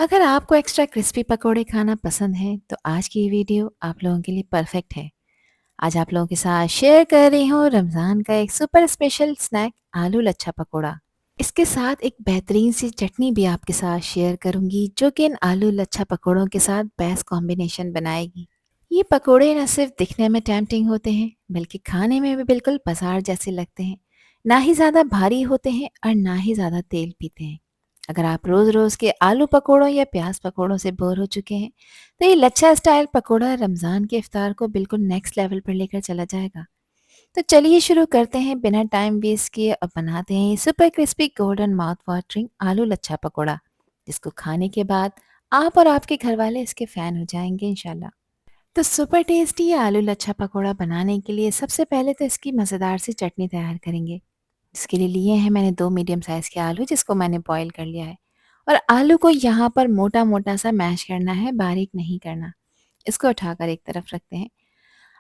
अगर आपको extra crispy पकोड़े खाना पसंद है तो आज की ये वीडियो आप लोगों के लिए परफेक्ट है। आज आप लोगों के साथ शेयर कर रही हूँ रमज़ान का एक सुपर स्पेशल स्नैक आलू लच्छा पकोड़ा। इसके साथ एक बेहतरीन सी चटनी भी आपके साथ शेयर करूँगी जो कि इन आलू लच्छा पकोड़ों के साथ बेस्ट कॉम्बिनेशन बनाएगी। ये पकोड़े न सिर्फ दिखने में टेम्पटिंग होते हैं बल्कि खाने में भी बिल्कुल बाजार जैसे लगते हैं। ना ही ज़्यादा भारी होते हैं और ना ही ज़्यादा तेल पीते हैं। अगर आप रोज़-रोज़ के आलू पकोड़ों या प्याज पकोड़ों से बोर हो चुके हैं, तो ये लच्छा स्टाइल पकोड़ा रमज़ान के इफ्तार को बिल्कुल नेक्स्ट लेवल पर लेकर चला जाएगा। तो चलिए शुरू करते हैं बिना टाइम वेस्ट किए और बनाते हैं ये super crispy golden mouth watering आलू लच्छा पकोड़ा, जिसको खाने के बाद आप और आपके घरवाले इसके फ़ैन हो जाएँगे इंशाल्लाह। तो सुपर टेस्टी आलू लच्छा पकोड़ा बनाने के लिए सबसे पहले तो इसकी मज़ेदार सी चटनी तैयार करेंगे। इसके लिए लिए हैं मैंने 2 मीडियम साइज़ के आलू जिसको मैंने बॉयल कर लिया है। और आलू को यहाँ पर मोटा-मोटा सा मैश करना है, बारीक नहीं करना। इसको उठाकर एक तरफ रखते हैं।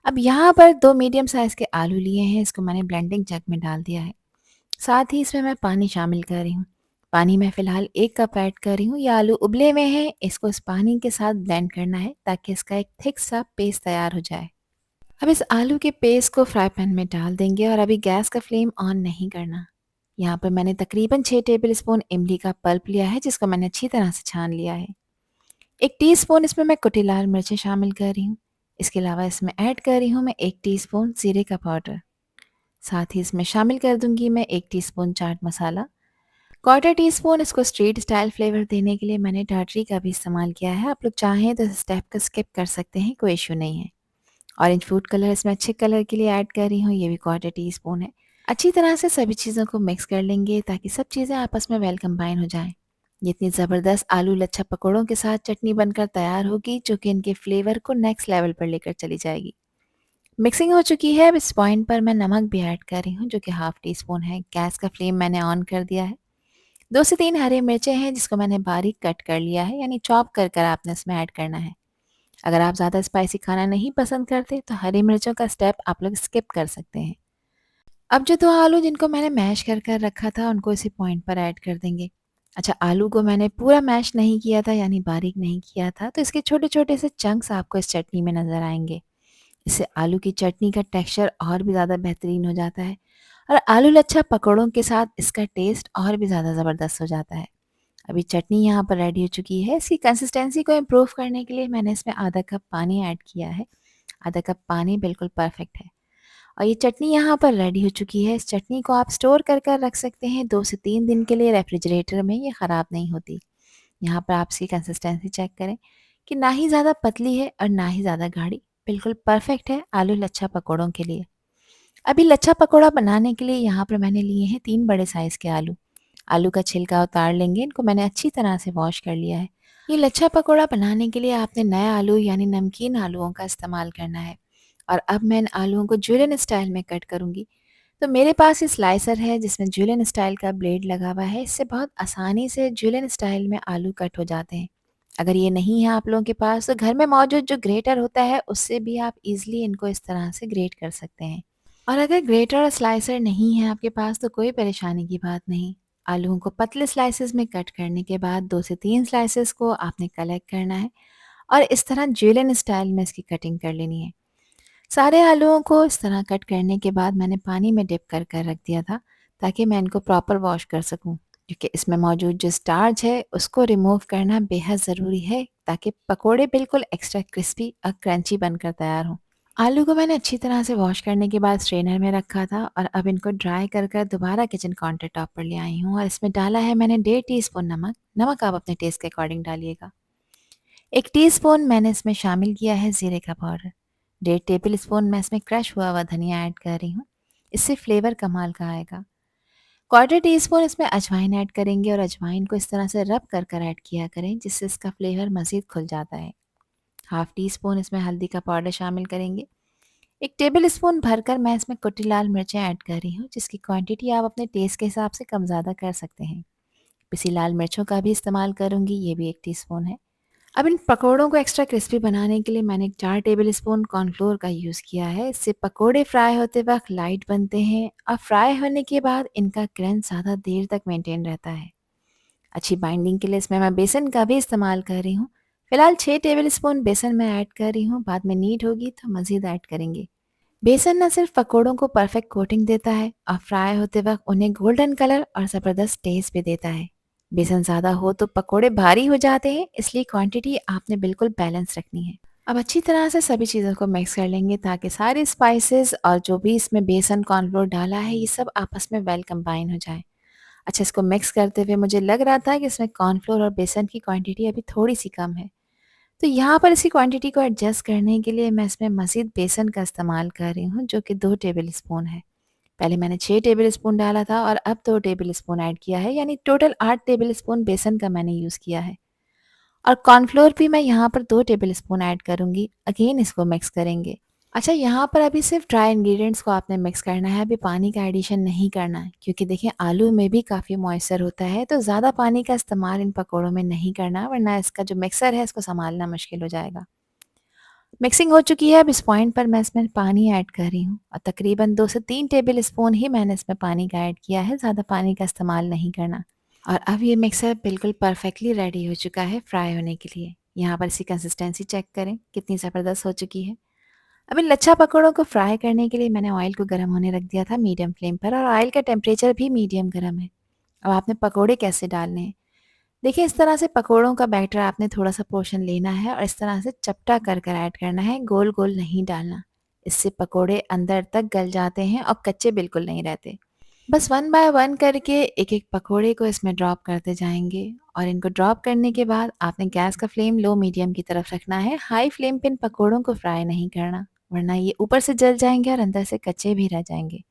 अब यहाँ पर 2 मीडियम साइज़ के आलू लिए हैं, इसको मैंने ब्लेंडिंग जग में डाल दिया है। साथ ही इसमें मैं पानी शामिल कर रही हूँ। पानी मैं फ़िलहाल 1 कप ऐड कर रही हूँ। ये आलू उबले हुए हैं, इसको इस पानी के साथ ब्लेंड करना है ताकि इसका एक थिक सा पेस्ट तैयार हो जाए। अब इस आलू के पेस्ट को फ्राई पैन में डाल देंगे और अभी गैस का फ्लेम ऑन नहीं करना। यहाँ पर मैंने तकरीबन 6 टेबलस्पून इमली का पल्प लिया है जिसको मैंने अच्छी तरह से छान लिया है। 1 टीस्पून इसमें मैं कुटी लाल मिर्चें शामिल कर रही हूँ। इसके अलावा इसमें ऐड कर रही हूँ मैं 1 टीस्पून जीरे का पाउडर। साथ ही इसमें शामिल कर दूँगी मैं 1 teaspoon chaat masala. Quarter teaspoon इसको स्ट्रीट स्टाइल फ्लेवर देने के लिए मैंने टाटरी का भी इस्तेमाल किया है। आप लोग चाहें तो इस स्टेप को स्किप कर सकते हैं, कोई इश्यू नहीं है। ऑरेंज फूड कलर इसमें अच्छे कलर के लिए ऐड कर रही हूँ, ये भी क्वार्टर टीस्पून है। अच्छी तरह से सभी चीज़ों को मिक्स कर लेंगे ताकि सब चीज़ें आपस में वेल कंबाइन हो जाएँ। ये इतनी ज़बरदस्त आलू लच्छा पकौड़ों के साथ चटनी बनकर तैयार होगी जो कि इनके फ्लेवर को नेक्स्ट लेवल पर लेकर चली जाएगी। मिक्सिंग हो चुकी है, अब इस पॉइंट पर मैं नमक भी ऐड कर रही हूँ जो कि हाफ़ टी स्पून है। गैस का फ्लेम मैंने ऑन कर दिया है। 2 से 3 हरी मिर्चें हैं जिसको मैंने बारीक कट कर लिया है, यानी चॉप कर कर आपने इसमें ऐड करना है। अगर आप ज़्यादा स्पाइसी खाना नहीं पसंद करते तो हरी मिर्चों का स्टेप आप लोग स्किप कर सकते हैं। अब जो 2 आलू जिनको मैंने मैश कर कर रखा था उनको इसी पॉइंट पर ऐड कर देंगे। अच्छा, आलू को मैंने पूरा मैश नहीं किया था यानी बारीक नहीं किया था, तो इसके छोटे-छोटे से चंक्स आपको इस चटनी में नज़र आएँगे। इससे आलू की चटनी का टेक्सचर और भी ज़्यादा बेहतरीन हो जाता है और आलू लच्छा पकौड़ों के साथ इसका टेस्ट और भी ज़्यादा ज़बरदस्त हो जाता है। अभी चटनी यहाँ पर रेडी हो चुकी है। इसकी कंसिस्टेंसी को इम्प्रूव करने के लिए मैंने इसमें आधा कप पानी ऐड किया है। आधा कप पानी बिल्कुल परफेक्ट है और ये चटनी यहाँ पर रेडी हो चुकी है। इस चटनी को आप स्टोर कर कर रख सकते हैं 2 से 3 दिन के लिए रेफ्रिजरेटर में, ये ख़राब नहीं होती। यहाँ पर आप इसकी कंसिस्टेंसी चेक करें कि ना ही ज़्यादा पतली है और ना ही ज़्यादा गाढ़ी, बिल्कुल परफेक्ट है आलू लच्छा पकौड़ों के लिए। अभी लच्छा पकौड़ा बनाने के लिए यहाँ पर मैंने लिए हैं 3 बड़े साइज़ के आलू। आलू का छिलका उतार लेंगे, इनको मैंने अच्छी तरह से वॉश कर लिया है। ये लच्छा पकौड़ा बनाने के लिए आपने नए आलू यानी नमकीन आलूओं का इस्तेमाल करना है और अब मैं इन आलूओं को जुलियन स्टाइल में कट करूँगी। तो मेरे पास ये स्लाइसर है जिसमें जुलियन स्टाइल का ब्लेड लगा हुआ है, इससे बहुत आसानी से जुलियन स्टाइल में आलू कट हो जाते हैं। अगर ये नहीं है आप लोगों के पास तो घर में मौजूद जो ग्रेटर होता है उससे भी आप ईज़िली इनको इस तरह से ग्रेट कर सकते हैं। और अगर ग्रेटर और स्लाइसर नहीं है आपके पास तो कोई परेशानी की बात नहीं। आलूओं को पतले स्लाइसेस में कट करने के बाद 2 से 3 स्लाइसेस को आपने कलेक्ट करना है और इस तरह जुलियन स्टाइल में इसकी कटिंग कर लेनी है। सारे आलूओं को इस तरह कट करने के बाद मैंने पानी में डिप कर कर रख दिया था ताकि मैं इनको प्रॉपर वॉश कर सकूं, क्योंकि इसमें मौजूद जो स्टार्च है उसको रिमूव करना बेहद ज़रूरी है ताकि पकोड़े बिल्कुल एक्स्ट्रा क्रिस्पी और क्रंची बनकर तैयार हों। आलू को मैंने अच्छी तरह से वॉश करने के बाद स्ट्रेनर में रखा था और अब इनको ड्राई कर कर दोबारा किचन काउंटर टॉप पर ले आई हूँ और इसमें डाला है मैंने 1.5 टीस्पून नमक। नमक आप अपने टेस्ट के अकॉर्डिंग डालिएगा। 1 टीस्पून मैंने इसमें शामिल किया है ज़ीरे का पाउडर। 1.5 टेबल स्पून मैं इसमें क्रश हुआ हुआ धनिया ऐड कर रही हूँ। इससे फ्लेवर कमाल का आएगा। क्वार्टर टीस्पून इसमें अजवाइन ऐड करेंगे और अजवाइन को इस तरह से रब कर कर ऐड किया करें जिससे इसका फ्लेवर मज़ीद खुल जाता है। हाफ़ टी स्पून इसमें हल्दी का पाउडर शामिल करेंगे। 1 टेबल स्पून भरकर मैं इसमें कुटी लाल मिर्चें ऐड कर रही हूँ जिसकी क्वांटिटी आप अपने टेस्ट के हिसाब से कम ज़्यादा कर सकते हैं। पिसी लाल मिर्चों का भी इस्तेमाल करूँगी, ये भी 1 टीस्पून है। अब इन पकोड़ों को एक्स्ट्रा क्रिस्पी बनाने के लिए मैंने 4 टेबल स्पून कॉर्नफ्लोर का यूज़ किया है। इससे पकोड़े फ्राई होते वक्त लाइट बनते हैं और फ्राई होने के बाद इनका क्रंच ज़्यादा देर तक मेंटेन रहता है। अच्छी बाइंडिंग के लिए इसमें मैं बेसन का भी इस्तेमाल कर रही हूँ। फिलहाल 6 टेबल स्पून बेसन मैं ऐड कर रही हूँ, बाद में नीड होगी तो मज़ीद ऐड करेंगे। बेसन न सिर्फ पकोड़ों को परफेक्ट कोटिंग देता है और फ्राई होते वक्त उन्हें गोल्डन कलर और ज़बरदस्त टेस्ट भी देता है। बेसन ज़्यादा हो तो पकोड़े भारी हो जाते हैं, इसलिए क्वांटिटी आपने बिल्कुल बैलेंस रखनी है। अब अच्छी तरह से सभी चीज़ों को मिक्स कर लेंगे ताकि सारे स्पाइसेस और जो भी इसमें बेसन कॉर्नफ्लोर डाला है ये सब आपस में वेल कंबाइन हो जाए। अच्छा, इसको मिक्स करते हुए मुझे लग रहा था कि इसमें कॉर्नफ्लोर और बेसन की क्वांटिटी अभी थोड़ी सी कम है। तो यहाँ पर इसकी क्वांटिटी को एडजस्ट करने के लिए मैं इसमें मज़ीद बेसन का इस्तेमाल कर रही हूँ, जो कि 2 टेबल स्पून है। पहले मैंने 6 टेबल स्पून डाला था और अब 2 टेबल स्पून ऐड किया है, यानी टोटल 8 टेबल स्पून बेसन का मैंने यूज़ किया है। और कॉर्नफ्लोर भी मैं यहाँ पर 2 टेबल स्पून ऐड करूँगी। अगेन इसको मिक्स करेंगे। अच्छा, यहाँ पर अभी सिर्फ ड्राई इंग्रेडिएंट्स को आपने मिक्स करना है, अभी पानी का एडिशन नहीं करना है, क्योंकि देखिए आलू में भी काफ़ी मॉइस्चर होता है, तो ज़्यादा पानी का इस्तेमाल इन पकौड़ों में नहीं करना, वरना इसका जो मिक्सर है इसको संभालना मुश्किल हो जाएगा। मिक्सिंग हो चुकी है, अब इस पॉइंट पर मैं इसमें पानी ऐड कर रही हूँ और तकरीबन 2 से 3 टेबल स्पून ही मैंने इसमें पानी का ऐड किया है, ज़्यादा पानी का इस्तेमाल नहीं करना। और अब ये मिक्सर बिल्कुल परफेक्टली रेडी हो चुका है फ्राई होने के लिए। यहाँ पर इसकी कंसिस्टेंसी चेक करें कितनी ज़बरदस्त हो चुकी है। अब इन लच्छा पकौड़ों को फ्राई करने के लिए मैंने ऑयल को गर्म होने रख दिया था मीडियम फ्लेम पर, और ऑयल का टेम्परेचर भी मीडियम गर्म है। अब आपने पकौड़े कैसे डालने हैं, देखिए इस तरह से पकौड़ों का बैटर आपने थोड़ा सा पोर्शन लेना है और इस तरह से चपटा कर कर ऐड करना है, गोल गोल नहीं डालना। इससे पकौड़े अंदर तक गल जाते हैं और कच्चे बिल्कुल नहीं रहते। बस वन बाय वन करके एक एक पकोड़े को इसमें ड्रॉप करते जाएंगे, और इनको ड्रॉप करने के बाद आपने गैस का फ्लेम लो मीडियम की तरफ रखना है। हाई फ्लेम पे इन पकोड़ों को फ्राई नहीं करना, वरना ये ऊपर से जल जाएंगे और अंदर से कच्चे भी रह जाएंगे।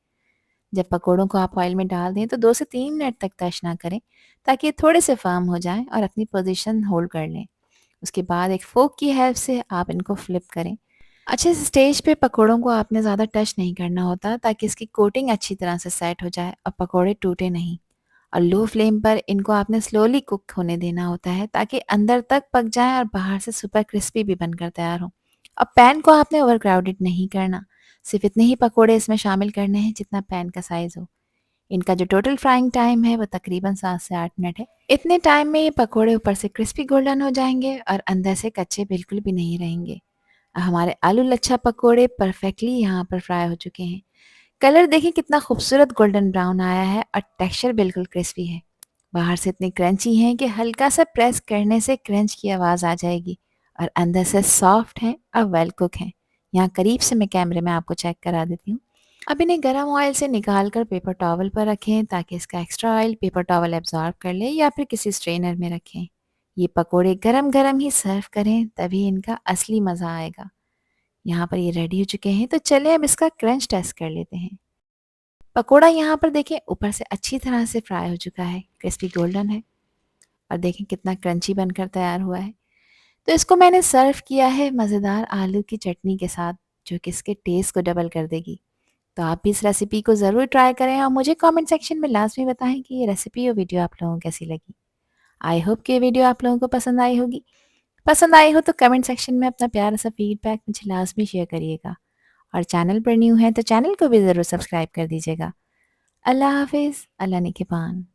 जब पकोड़ों को आप ऑयल में डाल दें तो 2 से 3 मिनट तक टच ना करें, ताकि ये थोड़े से फर्म हो जाएं और अपनी पोजीशन होल्ड कर लें। उसके बाद एक फोक की हेल्प से आप इनको फ्लिप करें। अच्छे से स्टेज पे पकोड़ों को आपने ज़्यादा टच नहीं करना होता, ताकि इसकी कोटिंग अच्छी तरह से सेट हो जाए और पकोड़े टूटे नहीं। और लो फ्लेम पर इनको आपने स्लोली कुक होने देना होता है, ताकि अंदर तक पक जाएं और बाहर से सुपर क्रिस्पी भी बनकर तैयार हो। अब पैन को आपने ओवर क्राउडेड नहीं करना, सिर्फ इतने ही पकोड़े इसमें शामिल करने हैं जितना पैन का साइज़ हो। इनका जो टोटल फ्राइंग टाइम है वो तकरीबन 7 से 8 मिनट है। इतने टाइम में ये पकोड़े ऊपर से क्रिस्पी गोल्डन हो जाएंगे और अंदर से कच्चे बिल्कुल भी नहीं रहेंगे। हमारे आलू लच्छा पकोड़े परफेक्टली यहाँ पर फ्राई हो चुके हैं। कलर देखिए कितना खूबसूरत गोल्डन ब्राउन आया है और टेक्सचर बिल्कुल क्रिस्पी है। बाहर से इतनी क्रंची हैं कि हल्का सा प्रेस करने से क्रंच की आवाज़ आ जाएगी, और अंदर से सॉफ्ट हैं और वेल कुक हैं। यहाँ करीब से मैं कैमरे में आपको चेक करा देती हूँ। अब इन्हें गर्म ऑयल से निकाल कर पेपर टॉवल पर रखें, ताकि इसका extra oil paper towel absorb कर ले, या फिर किसी स्ट्रेनर में रखें। ये पकोड़े गरम गरम ही सर्व करें, तभी इनका असली मज़ा आएगा। यहाँ पर ये रेडी हो चुके हैं, तो चलिए अब इसका क्रंच टेस्ट कर लेते हैं। पकोड़ा यहाँ पर देखें ऊपर से अच्छी तरह से फ्राई हो चुका है, क्रिस्पी गोल्डन है, और देखें कितना क्रंची बनकर तैयार हुआ है। तो इसको मैंने सर्व किया है मज़ेदार आलू की चटनी के साथ, जो कि इसके टेस्ट को डबल कर देगी। तो आप भी इस रेसिपी को ज़रूर ट्राई करें और मुझे कमेंट सेक्शन में लाजमी बताएं कि ये रेसिपी और वीडियो आप लोगों को कैसी लगी। आई होप कि ये वीडियो आप लोगों को पसंद आई होगी। पसंद आई हो तो कमेंट सेक्शन में अपना प्यारा सा फीडबैक मुझे लाजमी शेयर करिएगा, और चैनल पर न्यू है तो चैनल को भी ज़रूर सब्सक्राइब कर दीजिएगा। अल्लाह हाफिज़, अल्लाह निगहबान।